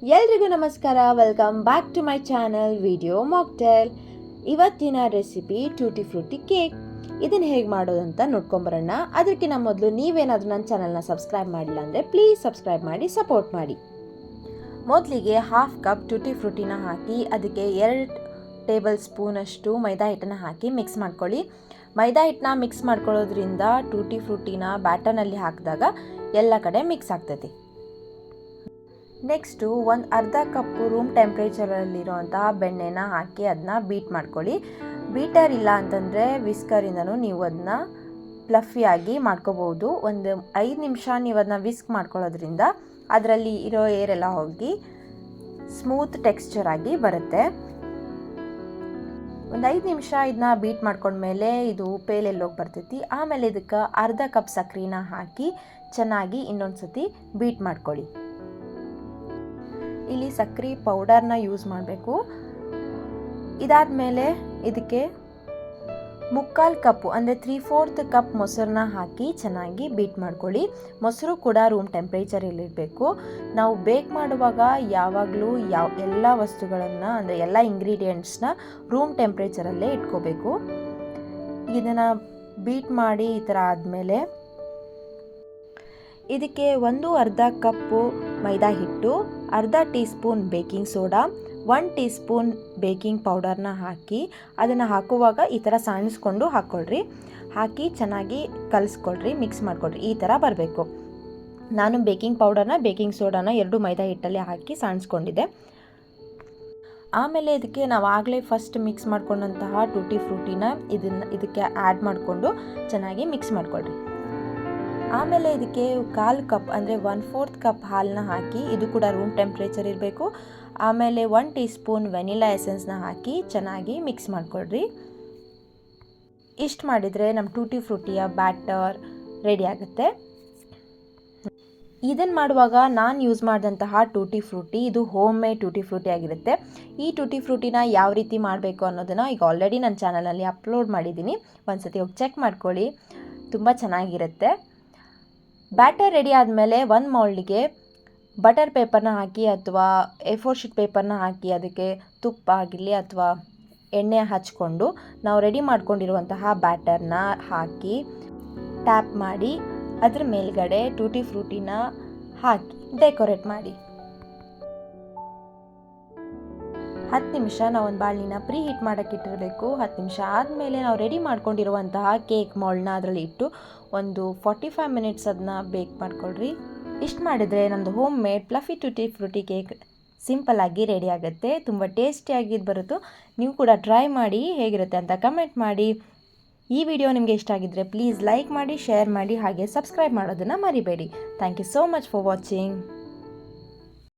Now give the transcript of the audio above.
ಎಲ್ರಿಗೂ ನಮಸ್ಕಾರ. Welcome back to my channel video mocktail. ಇವತ್ತಿನ ರೆಸಿಪಿ ಟೂಟಿ ಫ್ರೂಟಿ ಕೇಕ್. ಇದನ್ನು ಹೇಗೆ ಮಾಡೋದಂತ ನೋಡ್ಕೊಂಬರೋಣ. ಅದಕ್ಕಿಂತ ಮೊದಲು ನೀವೇನಾದರೂ ನನ್ನ ಚಾನಲ್ನ ಸಬ್ಸ್ಕ್ರೈಬ್ ಮಾಡಿಲ್ಲ ಅಂದರೆ ಪ್ಲೀಸ್ ಸಬ್ಸ್ಕ್ರೈಬ್ ಮಾಡಿ, ಸಪೋರ್ಟ್ ಮಾಡಿ. ಮೊದಲಿಗೆ 1/2 ಕಪ್ ಟೂಟಿ ಫ್ರೂಟಿನ ಹಾಕಿ ಅದಕ್ಕೆ 2 ಟೇಬಲ್ ಸ್ಪೂನಷ್ಟು ಮೈದಾ ಹಿಟ್ಟನ್ನು ಹಾಕಿ ಮಿಕ್ಸ್ ಮಾಡ್ಕೊಳ್ಳಿ. ಮೈದಾ ಹಿಟ್ಟನ್ನ ಮಿಕ್ಸ್ ಮಾಡ್ಕೊಳ್ಳೋದ್ರಿಂದ ಟೂಟಿ ಫ್ರೂಟಿನ ಬ್ಯಾಟರ್ನಲ್ಲಿ ಹಾಕಿದಾಗ ಎಲ್ಲ ಕಡೆ ಮಿಕ್ಸ್ ಆಗ್ತೈತಿ. ನೆಕ್ಸ್ಟು ಒಂದು ಅರ್ಧ ಕಪ್ಪು ರೂಮ್ ಟೆಂಪ್ರೇಚರಲ್ಲಿರೋಂತಹ ಬೆಣ್ಣೆನ ಹಾಕಿ ಅದನ್ನ ಬೀಟ್ ಮಾಡ್ಕೊಳ್ಳಿ. ಬೀಟರ್ ಇಲ್ಲ ಅಂತಂದರೆ ವಿಸ್ಕರಿಂದನೂ ನೀವು ಅದನ್ನ ಫ್ಲಫಿಯಾಗಿ ಮಾಡ್ಕೋಬೋದು. ಒಂದು 5 ನಿಮಿಷ ನೀವು ಅದನ್ನ ವಿಸ್ಕ್ ಮಾಡ್ಕೊಳ್ಳೋದ್ರಿಂದ ಅದರಲ್ಲಿ ಇರೋ ಏರೆಲ್ಲ ಹೋಗಿ ಸ್ಮೂತ್ ಟೆಕ್ಸ್ಚರ್ ಆಗಿ ಬರುತ್ತೆ. ಒಂದು 5 ನಿಮಿಷ ಇದನ್ನ ಬೀಟ್ ಮಾಡ್ಕೊಂಡ್ಮೇಲೆ ಇದು ಪೇಲೆಲ್ಲೋಗಿ ಬರ್ತೈತಿ. ಆಮೇಲೆ ಇದಕ್ಕೆ ಅರ್ಧ ಕಪ್ ಸಕ್ಕರೆನ ಹಾಕಿ ಚೆನ್ನಾಗಿ ಇನ್ನೊಂದು ಸತಿ ಬೀಟ್ ಮಾಡ್ಕೊಳ್ಳಿ. ಇಲ್ಲಿ ಸಕ್ಕರೆ ಪೌಡರ್ನ ಯೂಸ್ ಮಾಡಬೇಕು. ಇದಾದಮೇಲೆ ಇದಕ್ಕೆ 3/4 ಕಪ್ಪು ಅಂದರೆ 3/4 ಕಪ್ ಮೊಸರನ್ನ ಹಾಕಿ ಚೆನ್ನಾಗಿ ಬೀಟ್ ಮಾಡ್ಕೊಳ್ಳಿ. ಮೊಸರು ಕೂಡ ರೂಮ್ ಟೆಂಪ್ರೇಚರಲ್ಲಿರಬೇಕು. ನಾವು ಬೇಕ್ ಮಾಡುವಾಗ ಯಾವಾಗಲೂ ಎಲ್ಲ ವಸ್ತುಗಳನ್ನು ಅಂದರೆ ಎಲ್ಲ ಇಂಗ್ರೀಡಿಯೆಂಟ್ಸ್ನ ರೂಮ್ ಟೆಂಪ್ರೇಚರಲ್ಲೇ ಇಟ್ಕೋಬೇಕು. ಇದನ್ನು ಬೀಟ್ ಮಾಡಿ ಈ ಥರ ಆದಮೇಲೆ ಇದಕ್ಕೆ ಅರ್ಧ ಕಪ್ಪು ಮೈದಾ ಹಿಟ್ಟು, ಅರ್ಧ teaspoon baking soda, 1 teaspoon baking ಪೌಡರ್ನ ಹಾಕಿ ಅದನ್ನು ಹಾಕುವಾಗ ಈ ಥರ ಸಾಣಿಸ್ಕೊಂಡು ಹಾಕ್ಕೊಳ್ರಿ. ಹಾಕಿ ಚೆನ್ನಾಗಿ ಕಲಿಸ್ಕೊಳ್ರಿ, ಮಿಕ್ಸ್ ಮಾಡ್ಕೊಳ್ರಿ. ಈ ಥರ ಬರಬೇಕು. ನಾನು ಬೇಕಿಂಗ್ ಪೌಡರ್ನ ಬೇಕಿಂಗ್ ಸೋಡಾನ 2 ಮೈದಾ ಹಿಟ್ಟಲ್ಲಿ ಹಾಕಿ ಸಾಣಿಸ್ಕೊಂಡಿದ್ದೆ. ಆಮೇಲೆ ಇದಕ್ಕೆ ನಾವು ಆಗಲೇ ಫಸ್ಟ್ ಮಿಕ್ಸ್ ಮಾಡ್ಕೊಂಡಂತಹ ಟೂಟಿ ಫ್ರೂಟಿನ ಇದಕ್ಕೆ ಆ್ಯಡ್ ಮಾಡಿಕೊಂಡು ಚೆನ್ನಾಗಿ ಮಿಕ್ಸ್ ಮಾಡ್ಕೊಳ್ರಿ. ಆಮೇಲೆ ಇದಕ್ಕೆ 1/4 ಕಪ್ ಅಂದರೆ 1/4 ಕಪ್ ಹಾಲನ್ನ ಹಾಕಿ ಇದು ಕೂಡ ರೂಮ್ ಟೆಂಪ್ರೇಚರ್ ಇರಬೇಕು. ಆಮೇಲೆ 1 ಟೀ ಸ್ಪೂನ್ ವೆನಿಲಾ ಎಸೆನ್ಸ್ನ ಹಾಕಿ ಚೆನ್ನಾಗಿ ಮಿಕ್ಸ್ ಮಾಡ್ಕೊಳ್ರಿ. ಇಷ್ಟು ಮಾಡಿದರೆ ನಮ್ಮ ಟೂಟಿ ಫ್ರೂಟಿಯ ಬ್ಯಾಟರ್ ರೆಡಿ ಆಗುತ್ತೆ. ಇದನ್ನು ಮಾಡುವಾಗ ನಾನು ಯೂಸ್ ಮಾಡಿದಂತಹ ಟೂಟಿ ಫ್ರೂಟಿ ಇದು ಹೋಮ್ ಮೇಡ್ ಟೂಟಿ ಫ್ರೂಟಿ ಆಗಿರುತ್ತೆ. ಈ ಟೂಟಿ ಫ್ರೂಟಿನ ಯಾವ ರೀತಿ ಮಾಡಬೇಕು ಅನ್ನೋದನ್ನು ಈಗ ಆಲ್ರೆಡಿ ನನ್ನ ಚಾನಲಲ್ಲಿ ಅಪ್ಲೋಡ್ ಮಾಡಿದ್ದೀನಿ. ಒಂದು ಸತಿ ಹೋಗಿ ಚೆಕ್ ಮಾಡ್ಕೊಳ್ಳಿ, ತುಂಬ ಚೆನ್ನಾಗಿರುತ್ತೆ. ಬ್ಯಾಟರ್ ರೆಡಿ ಆದಮೇಲೆ ಒಂದು ಮೌಲ್ಡಿಗೆ ಬಟರ್ ಪೇಪರ್ನ ಹಾಕಿ ಅಥವಾ A4 ಶೀಟ್ ಪೇಪರ್ನ ಹಾಕಿ ಅದಕ್ಕೆ ತುಪ್ಪ ಆಗಿರಲಿ ಅಥವಾ ಎಣ್ಣೆ ಹಚ್ಕೊಂಡು ನಾವು ರೆಡಿ ಮಾಡ್ಕೊಂಡಿರುವಂತಹ ಬ್ಯಾಟರ್ನ ಹಾಕಿ ಟ್ಯಾಪ್ ಮಾಡಿ ಅದ್ರ ಮೇಲ್ಗಡೆ ಟೂಟಿ ಫ್ರೂಟಿನ ಹಾಕಿ ಡೆಕೋರೇಟ್ ಮಾಡಿ. 10 ನಿಮಿಷ ನಾವು ಒಂದು ಬಾಳಿನ ಪ್ರೀ ಹೀಟ್ ಮಾಡೋಕ್ಕೆ ಇಟ್ಟಿರಬೇಕು. 10 ನಿಮಿಷ ಆದಮೇಲೆ ನಾವು ರೆಡಿ ಮಾಡ್ಕೊಂಡಿರುವಂತಹ ಕೇಕ್ ಮೌಲ್ಡ್ನ ಅದರಲ್ಲಿ ಇಟ್ಟು ಒಂದು 45 ಮಿನಿಟ್ಸ್ ಅದನ್ನ ಬೇಕ್ ಮಾಡ್ಕೊಳ್ರಿ. ಇಷ್ಟು ಮಾಡಿದರೆ ನಮ್ಮದು home made fluffy tutti frutti cake ಸಿಂಪಲ್ಲಾಗಿ ರೆಡಿ ಆಗುತ್ತೆ. ತುಂಬ ಟೇಸ್ಟಿಯಾಗಿದ್ದು ಬರುತ್ತೋ. ನೀವು ಕೂಡ ಟ್ರೈ ಮಾಡಿ, ಹೇಗಿರುತ್ತೆ ಅಂತ ಕಮೆಂಟ್ ಮಾಡಿ. ಈ ವಿಡಿಯೋ ನಿಮಗೆ ಇಷ್ಟ ಆಗಿದ್ದರೆ ಪ್ಲೀಸ್ ಲೈಕ್ ಮಾಡಿ, ಶೇರ್ ಮಾಡಿ, ಹಾಗೆ ಸಬ್ಸ್ಕ್ರೈಬ್ ಮಾಡೋದನ್ನು ಮರಿಬೇಡಿ. Thank you so much for watching.